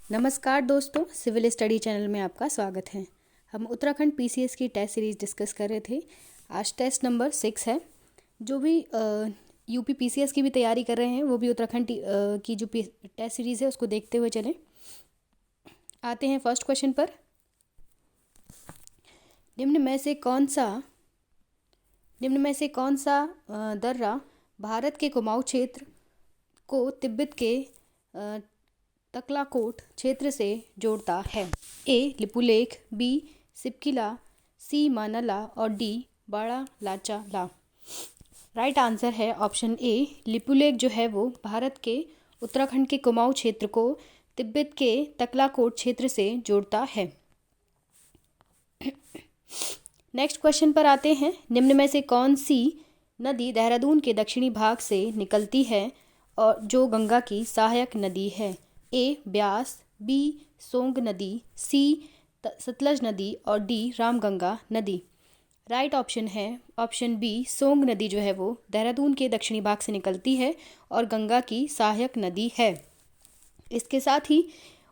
नमस्कार दोस्तों, civil study channel में आपका स्वागत है। हम उत्तराखंड पीसीएस की टेस्ट सीरीज़ डिस्कस कर रहे थे। आज टेस्ट नंबर 6 है। जो भी यूपी पीसीएस की भी तैयारी कर रहे हैं वो भी उत्तराखंड की जो टेस्ट सीरीज़ है उसको देखते हुए चलें। आते हैं फर्स्ट क्वेश्चन पर। निम्न में से कौन सा दर्रा भारत के कुमाऊं क्षेत्र को तिब्बत के तकलाकोट क्षेत्र से जोड़ता है? ए लिपुलेख, बी सिपकिला, सी मानला और डी बाड़ा लाचा ला। राइट आंसर है ऑप्शन ए लिपुलेख जो है वो भारत के उत्तराखंड के कुमाऊं क्षेत्र को तिब्बत के तकलाकोट क्षेत्र से जोड़ता है। नेक्स्ट क्वेश्चन पर आते हैं। निम्न में से कौन सी नदी देहरादून के दक्षिणी भाग से निकलती है और जो गंगा की सहायक नदी है? ए ब्यास, बी सोंग नदी, सी सतलज नदी और डी रामगंगा नदी। राइट ऑप्शन है ऑप्शन बी सोंग नदी जो है वो देहरादून के दक्षिणी भाग से निकलती है और गंगा की सहायक नदी है। इसके साथ ही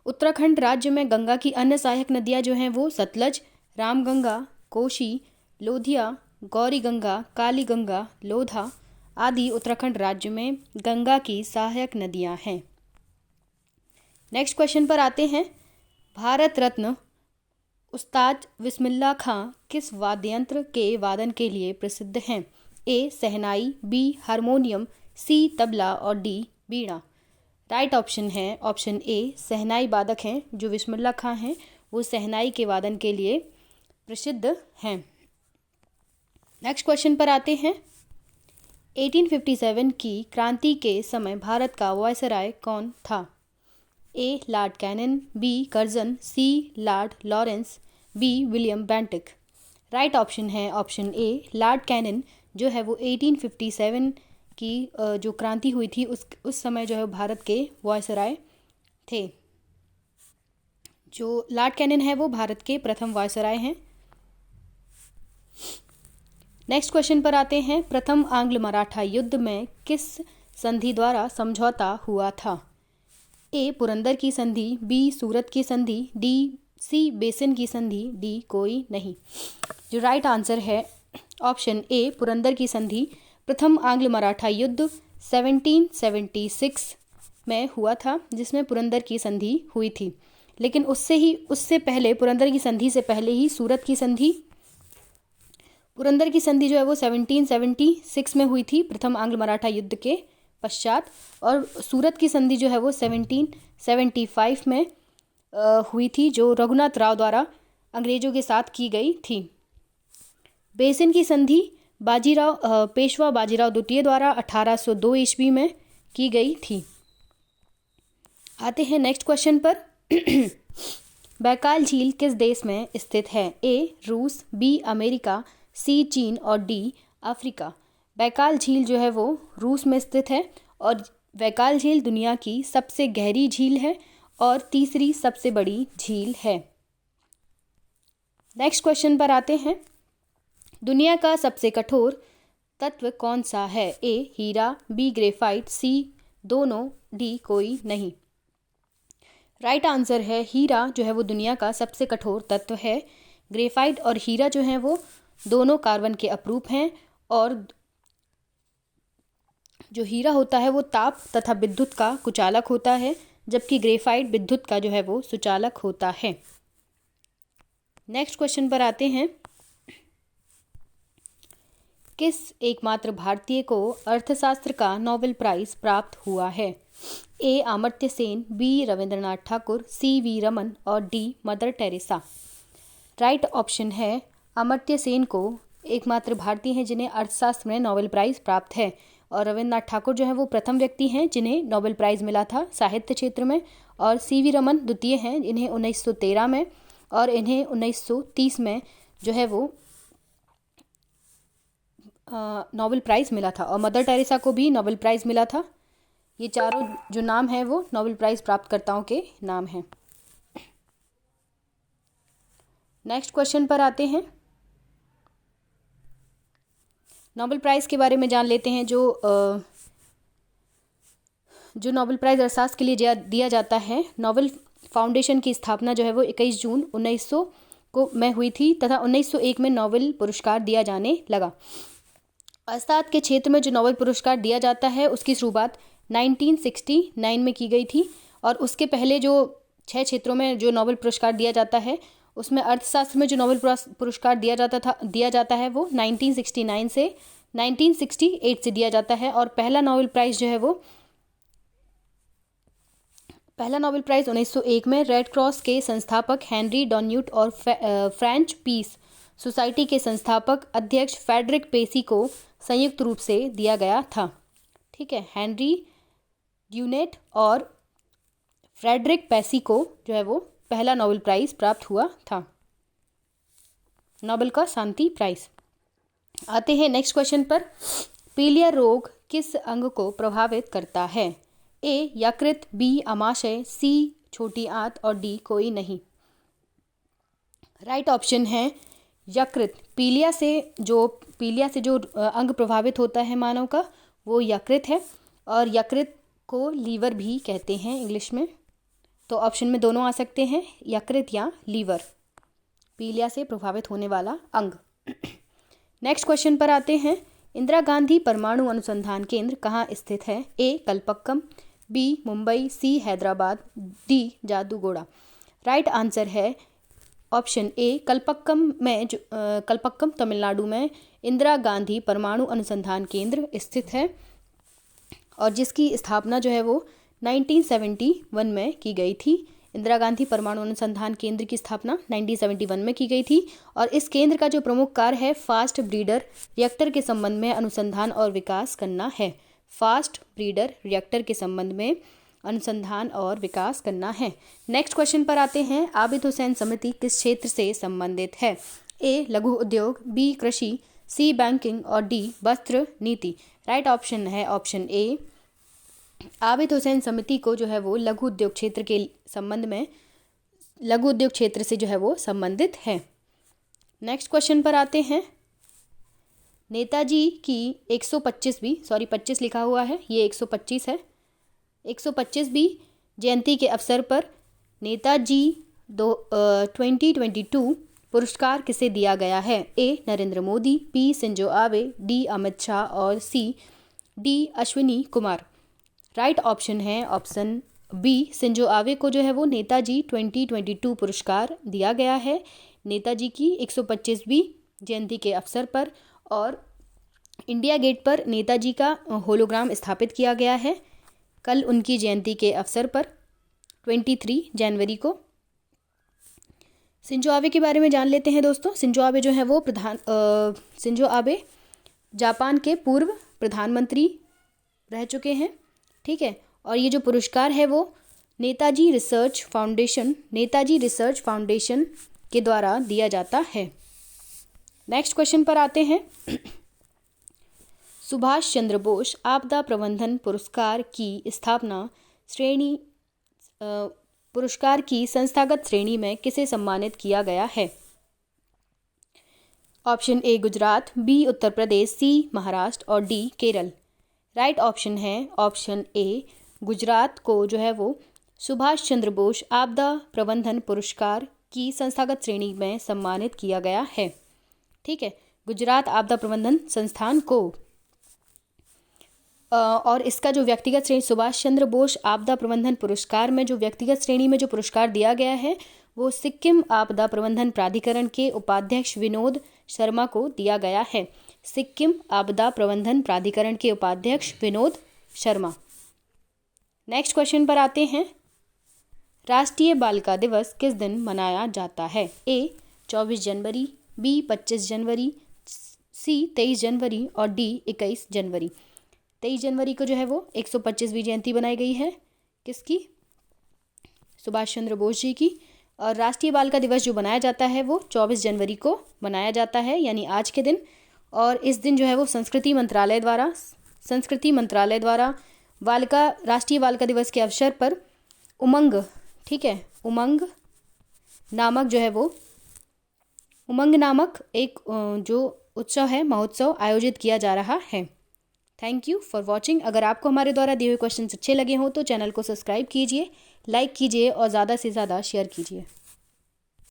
उत्तराखंड राज्य में गंगा की अन्य सहायक नदियां जो हैं वो सतलज, रामगंगा, कोशी, लोधिया, गौरी गंगा, काली गंगा, लोधा आदि उत्तराखंड राज्य में गंगा की सहायक नदियां हैं। नेक्स्ट क्वेश्चन पर आते हैं। भारत रत्न उस्ताद बिस्मिल्लाह खां किस वाद्ययंत्र के वादन के लिए प्रसिद्ध हैं? ए शहनाई, बी हारमोनियम, सी तबला और डी बीड़ा। राइट ऑप्शन है ऑप्शन ए शहनाई वादक हैं। जो बिस्मिल्लाह खां हैं वो शहनाई के वादन के लिए प्रसिद्ध हैं। नेक्स्ट क्वेश्चन पर आते हैं। 1857 की क्रांति के समय भारत का वायसराय कौन था? A Lord Canning, B Curzon, C Lord Lawrence, B William Bentinck. Right option है ऑप्शन ए लॉर्ड कैनिंग जो है वो 1857 की जो क्रांति हुई थी उस समय जो है भारत के वायसराय थे। जो लॉर्ड कैनिंग है वो भारत के प्रथम वायसराय हैं। नेक्स्ट क्वेश्चन पर आते हैं। प्रथम आंग्ल मराठा युद्ध में किस संधि द्वारा समझौता हुआ था? ए पुरंदर की संधि, बी सूरत की संधि, सी बेसिन की संधि, डी कोई नहीं। जो राइट आंसर है ऑप्शन ए पुरंदर की संधि। प्रथम आंग्ल मराठा युद्ध 1776 में हुआ था जिसमें पुरंदर की संधि हुई थी। लेकिन उससे पहले पुरंदर की संधि से पहले ही पुरंदर की संधि जो है वो 1776 में हुई थी प्रथम आंग्ल मराठा युद्ध के पश्चात, और सूरत की संधि जो है वो 1775 में हुई थी जो रघुनाथ राव द्वारा अंग्रेजों के साथ की गई थी। बेसिन की संधि पेशवा बाजीराव द्वितीय द्वारा 1802 ईस्वी में की गई थी। आते हैं नेक्स्ट क्वेश्चन पर। बैकाल झील किस देश में स्थित है? ए रूस, बी अमेरिका, सी चीन और डी अफ्रीका। बैकाल झील जो है वो रूस में स्थित है और बैकाल झील दुनिया की सबसे गहरी झील है और तीसरी सबसे बड़ी झील है। नेक्स्ट क्वेश्चन पर आते हैं। दुनिया का सबसे कठोर तत्व कौन सा है? ए हीरा, बी ग्रेफाइट, सी दोनों, डी कोई नहीं। राइट आंसर है हीरा जो है वो दुनिया का सबसे कठोर तत्व है। ग्रेफाइट और हीरा जो है वो दोनों कार्बन के अपरूप हैं और जो हीरा होता है वो ताप तथा विद्युत का कुचालक होता है, जबकि ग्रेफाइट विद्युत का जो है वो सुचालक होता है। नेक्स्ट क्वेश्चन पर आते हैं। किस एकमात्र भारतीय को अर्थशास्त्र का नोबेल प्राइज प्राप्त हुआ है? A Amartya Sen, B Rabindranath Thakur, C V Raman और D Mother Teresa. Right option है अमर्त्य सेन को एकमात्र भारतीय हैं जिन्हें अर्थशास्त्र में नोबेल प्राइज प्राप्त है, और रविंद्रनाथ ठाकुर जो है वो प्रथम व्यक्ति हैं जिन्हें नोबेल प्राइज मिला था साहित्य क्षेत्र में, और सी वी रमन द्वितीय हैं इन्हें 1913 में और इन्हें 1930 में जो है वो नोबेल प्राइज मिला था, और मदर टेरेसा को भी नोबेल प्राइज मिला था। ये चारों जो नाम हैं वो नोबेल प्राइज प्राप्तकर्ताओं के नाम हैं। नेक्स्ट क्वेश्चन पर आते हैं। नोबेल प्राइज़ के बारे में जान लेते हैं। जो जो नोबेल प्राइज़ अर्थशास्त्र के लिए दिया जाता है, नोबेल फाउंडेशन की स्थापना जो है वो 21 जून 1900 को में हुई थी तथा 1901 में नोबेल पुरस्कार दिया जाने लगा। अर्थशास्त्र के क्षेत्र में जो नोबेल पुरस्कार दिया जाता है उसकी शुरुआत 1969 में की गई थी और उसके पहले जो 6 क्षेत्रों में जो नोबेल पुरस्कार दिया जाता है उसमें अर्थशास्त्र में जो नोबेल पुरस्कार दिया जाता है वो 1969 से 1968 से दिया जाता है। और पहला नोबेल प्राइज़ 1901 में रेड क्रॉस के संस्थापक हेनरी डॉन्यूट और फ्रेंच पीस सोसाइटी के संस्थापक अध्यक्ष फ्रेडरिक पेसी को संयुक्त रूप से दिया गया था। ठीक है, हेनरी ड्यूनेट और फ्रेडरिक पेसी को जो है वो पहला नोबेल प्राइज़ प्राप्त हुआ था, नोबेल का शांति प्राइज़। आते हैं नेक्स्ट क्वेश्चन पर। पीलिया रोग किस अंग को प्रभावित करता है? ए यकृत, बी आमाशय, सी छोटी आंत और डी कोई नहीं। राइट ऑप्शन है यकृत। पीलिया से जो अंग प्रभावित होता है मानव का वो यकृत है और यकृत को लीवर भी कहते हैं इंग्लिश में। तो ऑप्शन में दोनों आ सकते हैं, यकृत या लीवर, पीलिया से प्रभावित होने वाला अंग। नेक्स्ट क्वेश्चन पर आते हैं। इंदिरा गांधी परमाणु अनुसंधान केंद्र कहाँ स्थित है? A Kalpakkam, B Mumbai, C Hyderabad, D Jaduguda. Right answer है ऑप्शन ए कलपक्कम तमिलनाडु में इंदिरा गांधी परमाणु अनुसंधान केंद्र स्थित है और जिसकी स्थापना जो है वो 1971 में की गई थी। इंदिरा गांधी परमाणु अनुसंधान केंद्र की स्थापना 1971 में की गई थी और इस केंद्र का जो प्रमुख कार्य है फास्ट ब्रीडर रिएक्टर के संबंध में अनुसंधान और विकास करना है। फास्ट ब्रीडर रिएक्टर के संबंध में अनुसंधान और विकास करना है। नेक्स्ट क्वेश्चन पर आते हैं। आबिद हुसैन समिति किस क्षेत्र से संबंधित है? ए लघु उद्योग, बी कृषि, सी बैंकिंग और डी वस्त्र नीति। राइट ऑप्शन है ऑप्शन ए। आबिद हुसैन समिति को जो है वो लघु उद्योग क्षेत्र के संबंध में लघु उद्योग क्षेत्र से जो है वो संबंधित है। नेक्स्ट क्वेश्चन पर आते हैं। नेताजी की 125वीं 25 लिखा हुआ है, ये 125 है, 125वीं जयंती के अवसर पर नेताजी 2022 पुरस्कार किसे दिया गया है? A Narendra Modi, B Shinzo Abe, D Amit Shah और C D Ashwini Kumar. Right option है ऑप्शन बी। शिंजो आबे को जो है वो नेताजी 2022 पुरस्कार दिया गया है नेताजी की 125वीं जयंती के अवसर पर और इंडिया गेट पर नेताजी का होलोग्राम स्थापित किया गया है कल उनकी जयंती के अवसर पर 23 जनवरी को। शिंजो आबे के बारे में जान लेते हैं दोस्तों। शिंजो आबे जो है वो शिंजो आबे जापान के पूर्व प्रधानमंत्री रह चुके हैं। ठीक है, और ये जो पुरस्कार है वो नेताजी रिसर्च फाउंडेशन के द्वारा दिया जाता है। नेक्स्ट क्वेश्चन पर आते हैं। सुभाष चंद्र बोस आपदा प्रबंधन पुरस्कार की स्थापना पुरस्कार की संस्थागत श्रेणी में किसे सम्मानित किया गया है? ऑप्शन ए गुजरात, बी उत्तर प्रदेश, सी महाराष्ट्र और डी केरल। राइट ऑप्शन है ऑप्शन ए। गुजरात को जो है वो सुभाष चंद्र बोस आपदा प्रबंधन पुरस्कार की संस्थागत श्रेणी में सम्मानित किया गया है। ठीक है, गुजरात आपदा प्रबंधन संस्थान को और इसका जो व्यक्तिगत श्रेणी सुभाष चंद्र बोस आपदा प्रबंधन पुरस्कार में जो व्यक्तिगत श्रेणी में जो पुरस्कार दिया गया है वो सिक्किम आपदा प्रबंधन प्राधिकरण के उपाध्यक्ष विनोद शर्मा को दिया गया है। सिक्किम आपदा प्रबंधन प्राधिकरण के उपाध्यक्ष विनोद शर्मा। नेक्स्ट क्वेश्चन पर आते हैं। राष्ट्रीय बालिका दिवस किस दिन मनाया जाता है? ए 24 जनवरी, बी 25 जनवरी, सी 23 जनवरी और डी 21 जनवरी। 23 जनवरी को जो है वो 125वीं जयंती बनाई गई है किसकी? सुभाष चंद्र बोस जी की। और राष्ट्रीय बालिका दिवस जो मनाया जाता है वो 24 जनवरी को मनाया जाता है यानी आज के दिन। और इस दिन जो है वो संस्कृति मंत्रालय द्वारा राष्ट्रीय बालिका दिवस के अवसर पर उमंग, ठीक है, उमंग नामक एक जो उत्सव है, महोत्सव आयोजित किया जा रहा है। Thank you for watching. अगर आपको हमारे द्वारा दिए हुए क्वेश्चन अच्छे लगे हों तो चैनल को सब्सक्राइब कीजिए, लाइक कीजिए और ज़्यादा से ज़्यादा शेयर कीजिए।